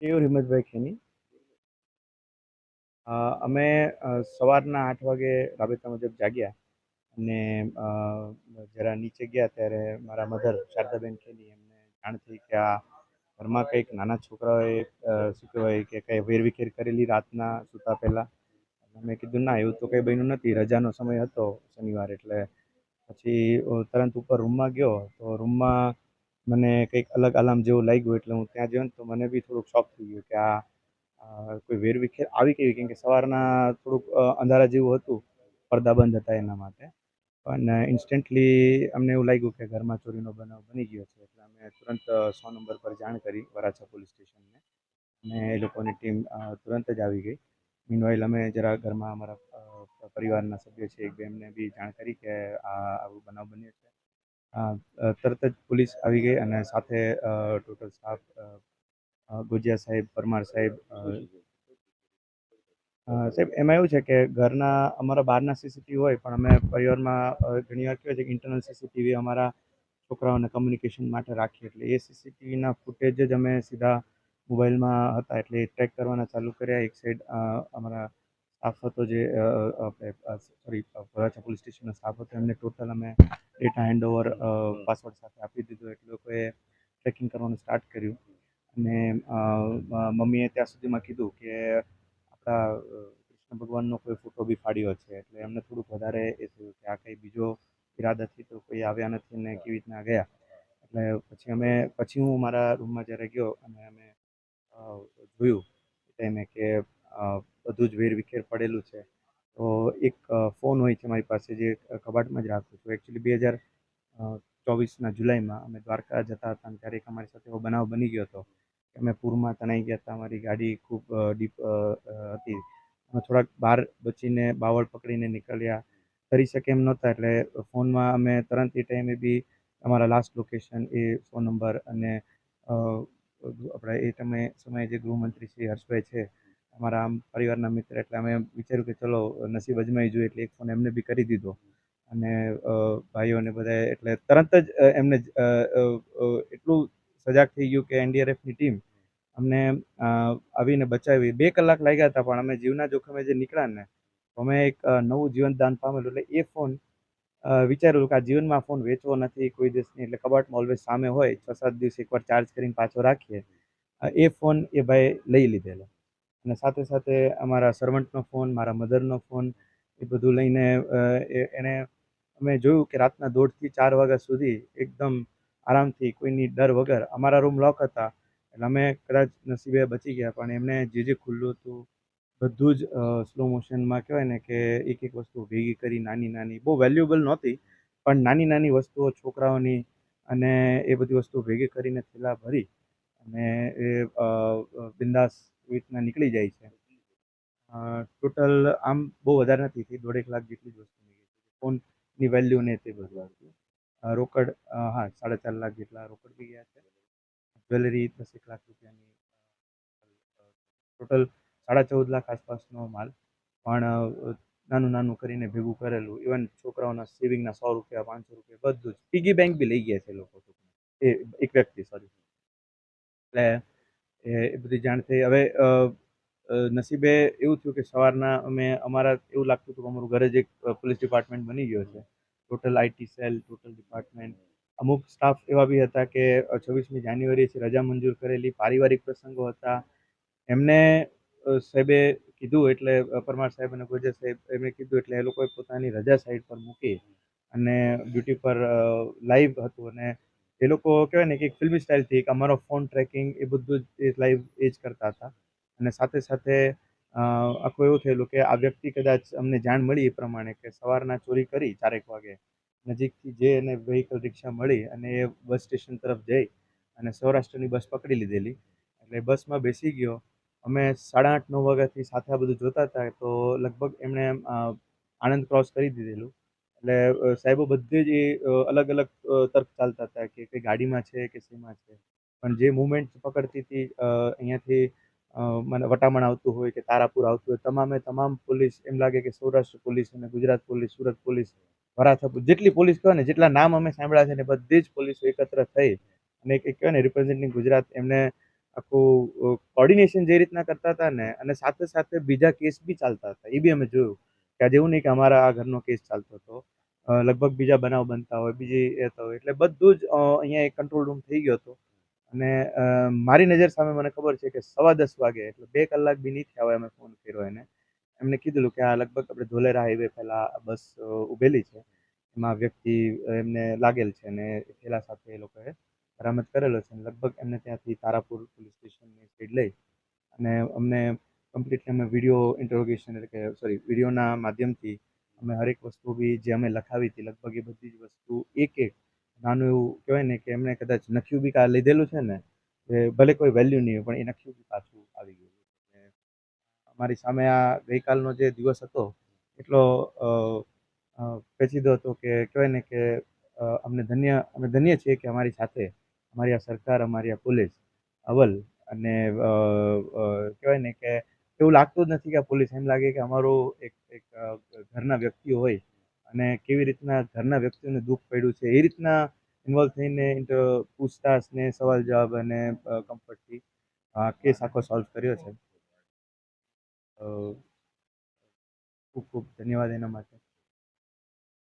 કેવું હિંમતભાઈ ખેની અમે સવારના 8 વાગે રાબેતા મુજબ જાગ્યા અને જરા નીચે ગયા ત્યારે મારા મધર શારદાબેન ખેની એમને જાણ થઈ કે આ ઘરમાં કંઈક નાના છોકરાઓએ શું કહેવાય કે કંઈ વેરવિખેર કરેલી રાતના સૂતા પહેલાં. મેં કીધું ના એવું તો કંઈ બન્યું નથી, રજાનો સમય હતો શનિવાર એટલે. પછી તરત ઉપર રૂમમાં ગયો તો રૂમમાં મને કંઈક અલગ અલાર્મ જેવું લાગ્યું એટલે હું ત્યાં ગયો ને તો મને બી થોડુંક શોક થઈ ગયું કે આ કોઈ વેરવિખેર આવી કેવી, કેમ કે સવારના થોડુંક અંધારા જેવું હતું, પડદા બંધ હતા એના માટે. પણ ઇન્સ્ટન્ટલી અમને એવું લાગ્યું કે ઘરમાં ચોરીનો બનાવ બની ગયો છે એટલે અમે તુરંત 100 નંબર પર જાણ કરી વરાછા પોલીસ સ્ટેશનને અને એ લોકોની ટીમ તુરંત જ આવી ગઈ. મીનવાઇલ અમે જરા ઘરમાં અમારા પરિવારના સભ્યો છે એક બે એમને બી જાણ કરી કે આવું બનાવ બન્યો છે. તરત જ પોલીસ આવી ગઈ અને સાથે ટોટલ સ્ટાફ ગોજિયા સાહેબ, પરમાર સાહેબ. સાહેબ એમાં એવું છે કે ઘરના અમારા બહારના સીસીટીવી હોય પણ અમે પરિવારમાં ઘણી વાર કહેવાય છે કે ઇન્ટરનલ સીસીટીવી અમારા છોકરાઓને કમ્યુનિકેશન માટે રાખીએ એટલે એ સીસીટીવીના ફૂટેજ જ અમે સીધા મોબાઈલમાં હતા એટલે ટ્રેક કરવાના ચાલુ કર્યા. એક સાઈડ અમારા સ્ટાફ હતો જે સોરી વરાછા પોલીસ સ્ટેશનનો સ્ટાફ હતો એમને ટોટલ અમે ડેટા હેન્ડઓવર પાસવર્ડ સાથે આપી દીધું એટલે લોકોએ ટ્રેકિંગ કરવાનું સ્ટાર્ટ કર્યું. અને મમ્મીએ ત્યાં સુધીમાં કીધું કે આપણા કૃષ્ણ ભગવાનનો કોઈ ફોટો બી ફાડ્યો છે એટલે એમને થોડુંક વધારે એ થયું કે આ કંઈ બીજો ઈરાદાથી તો કોઈ આવ્યા નથી ને કેવી રીતના ગયા. એટલે પછી હું મારા રૂમમાં જ્યારે ગયો અને અમે જોયું એ ટાઈમે કે બધું જ વેરવિખેર પડેલું છે. તો એક ફોન હોય છે મારી પાસે જે કબાટમાં જ રાખું છું. એકચ્યુઅલી 2024ના જુલાઈમાં અમે દ્વારકા જતા હતા અને ત્યારે એક અમારી સાથે એવો બનાવ બની ગયો હતો કે અમે પૂરમાં તણાઈ ગયા હતા. અમારી ગાડી ખૂબ ડીપ હતી. અમે થોડાક બહાર બચીને બાવળ પકડીને નીકળ્યા, કરી શકે એમ નહોતા એટલે ફોનમાં અમે તરત એ ટાઈમે બી અમારા લાસ્ટ લોકેશન એ ફોન નંબર અને આપણા એ સમયે જે ગૃહમંત્રી શ્રી હર્ષભાઈ છે અમારા આમ પરિવારના મિત્ર એટલે અમે વિચાર્યું કે ચલો નસીબ અજમાઈ જોઈએ એટલે એક ફોન એમને બી કરી દીધો. અને ભાઈઓને બધાએ એટલે તરત જ એમને એટલું સજાગ થઈ ગયું કે એનડીઆરએફની ટીમ અમને આવીને બચાવી. 2 કલાક લાગ્યા હતા પણ અમે જીવના જોખમે જે નીકળ્યા ને તો અમે એક નવું જીવન દાન પામેલું. એટલે એ ફોન વિચારેલું કે આ જીવનમાં ફોન વેચવો નથી કોઈ દિવસની એટલે કબાટમાં ઓલવેઝ સામે હોય, 6-7 દિવસ એકવાર ચાર્જ કરીને પાછો રાખીએ. એ ફોન એ ભાઈ લઈ લીધેલો અને સાથે સાથે અમારા સર્વન્ટનો ફોન, મારા મધરનો ફોન એ બધું લઈને એણે અમે જોયું કે રાતના 1:30થી 4 વાગ્યા સુધી એકદમ આરામથી કોઈની ડર વગર અમારા રૂમ લોક હતા એટલે અમે કદાચ નસીબે બચી ગયા પણ એમને જે ખુલ્લું હતું બધું જ સ્લો મોશનમાં કહેવાય ને કે એક એક વસ્તુ ભેગી કરી નાની નાની, બહુ વેલ્યુએબલ નહોતી પણ નાની નાની વસ્તુઓ છોકરાઓની અને એ બધી વસ્તુઓ ભેગી કરીને થેલા ભરી અને એ બિંદાસ રીતના નીકળી જાય છે. ટોટલ આમ બહુ વધારે નથી થઈ, 1.5 લાખ જેટલી જ વસ્તુ નીકળી છે. ફોનની વેલ્યુ ને તે બધું હતું. રોકડ હા 4.5 લાખ જેટલા રોકડ બી ગયા છે. જ્વેલરી 10 લાખ રૂપિયાની ટોટલ 14.5 લાખ આસપાસનો માલ પણ નાનું નાનું કરીને ભેગું કરેલું. ઇવન છોકરાઓના સેવિંગના 100 રૂપિયા, 500 રૂપિયા બધું જ. પીગી બેંક બી લઈ ગયા છે લોકો, એ એક વ્યક્તિ સોરી. એટલે એ બધી જાણ થઈ. હવે નસીબે એવું થયું કે સવારના અમારા એવું લાગતું હતું કે અમારું ઘરે જ એક પોલીસ ડિપાર્ટમેન્ટ બની ગયો છે. Total IT cell, total department. અમુક સ્ટાફ એવા બી હતા કે 26મી જાન્યુઆરીએ રજા મંજૂર કરેલી, પારિવારિક પ્રસંગો હતા. એમને સાહેબે કીધું એટલે પરમાર સાહેબ અને ગોજર સાહેબ એમને કીધું એટલે એ લોકોએ પોતાની રજા સાઈડ પર મૂકી અને ડ્યુટી પર લાઈવ હતું અને એ લોકો કહેવાય ને કે એક ફિલ્મી સ્ટાઇલથી એક અમારો ફોન ટ્રેકિંગ એ બધું જ એ લાઈવ એ જ કરતા હતા. અને સાથે સાથે આખું એવું થયેલું કે આ વ્યક્તિ કદાચ અમને જાણ મળી એ પ્રમાણે કે સવારના ચોરી કરી 4 વાગે નજીકથી જે એને વ્હીકલ રિક્ષા મળી અને એ બસ સ્ટેશન તરફ જઈ અને સૌરાષ્ટ્રની બસ પકડી લીધેલી. એટલે બસમાં બેસી ગયો. અમે 8:30-9 વાગ્યાથી સાથે આ બધું જોતા હતા તો લગભગ એમણે આણંદ ક્રોસ કરી દીધેલું. એટલે સાહેબો બધે જ એ અલગ અલગ તર્ક ચાલતા હતા કે કઈ ગાડીમાં છે કે શેમાં છે. પણ જે મુવમેન્ટ પકડતી હતી અહીંયાથી મને વટામણ આવતું હોય કે તારાપુર આવતું હોય તમામે તમામ પોલીસ એમ લાગે કે સૌરાષ્ટ્ર પોલીસ અને ગુજરાત પોલીસ, સુરત પોલીસ, વરાછા જેટલી પોલીસ કહેવાય ને જેટલા નામ અમે સાંભળ્યા છે ને બધી જ પોલીસો એકત્ર થઈ અને એક કહેવાય ને રિપ્રેઝેન્ટિંગ ગુજરાત એમને આખું કોર્ડિનેશન જે રીતના કરતા હતા ને, અને સાથે સાથે બીજા કેસ બી ચાલતા હતા, એ બી અમે જોયું કે આજે એવું નહીં કે અમારા આ ઘરનો કેસ ચાલતો હતો, લગભગ બીજા બનાવ બનતા હોય, બીજી એ તો હોય, એટલે બધું જ અહીંયા એક કંટ્રોલ રૂમ થઈ ગયો હતો. અને મારી નજર સામે મને ખબર છે કે 10:15 વાગે, એટલે 2 કલાક બી નહીં થયા હોય અમે ફોન કર્યો એને. એમને કીધેલું કે આ લગભગ આપણે ધોલેરા હાઈવે પહેલા બસ ઊભેલી છે, એમાં વ્યક્તિ એમને લાગેલ છે અને થેલા સાથે એ લોકોએ બરામદ કરેલો છે. લગભગ એમને ત્યાંથી તારાપુર પોલીસ સ્ટેશનની સાઈડ લઈ અને અમને કમ્પ્લીટલી અમે વિડીયો ઇન્ટરોગેશન, એટલે કે સોરી, વિડીયોના માધ્યમથી અમે હરેક વસ્તુ બી જે અમે લખાવી હતી, લગભગ એ બધી જ વસ્તુ એક એક નાનું એવું કહેવાય ને કે એમને કદાચ નખ્યું બી લીધેલું છે ને, એ ભલે કોઈ વેલ્યુ નહીં હોય પણ એ નખ્યું બી પાછું આવી ગયું. અને અમારી સામે આ ગઈકાલનો જે દિવસ હતો એટલો પેચીદો હતો કે કહેવાય ને કે અમે ધન્ય છીએ કે અમારી સાથે અમારી આ સરકાર, અમારી આ પોલીસ અવ્વલ. અને કહેવાય ને કે એવું લાગતું જ નથી કે આ પોલીસ, એમ લાગે કે અમારું એક એક ઘરના વ્યક્તિઓ હોય અને કેવી રીતના ઘરના વ્યક્તિઓને દુઃખ પડ્યું છે એ રીતના ઇન્વોલ્વ થઈને પૂછતાછ ને સવાલ જવાબ અને કમ્ફર્ટથી કેસ આખો સોલ્વ કર્યો છે. ખૂબ ખૂબ ધન્યવાદ એના માટે.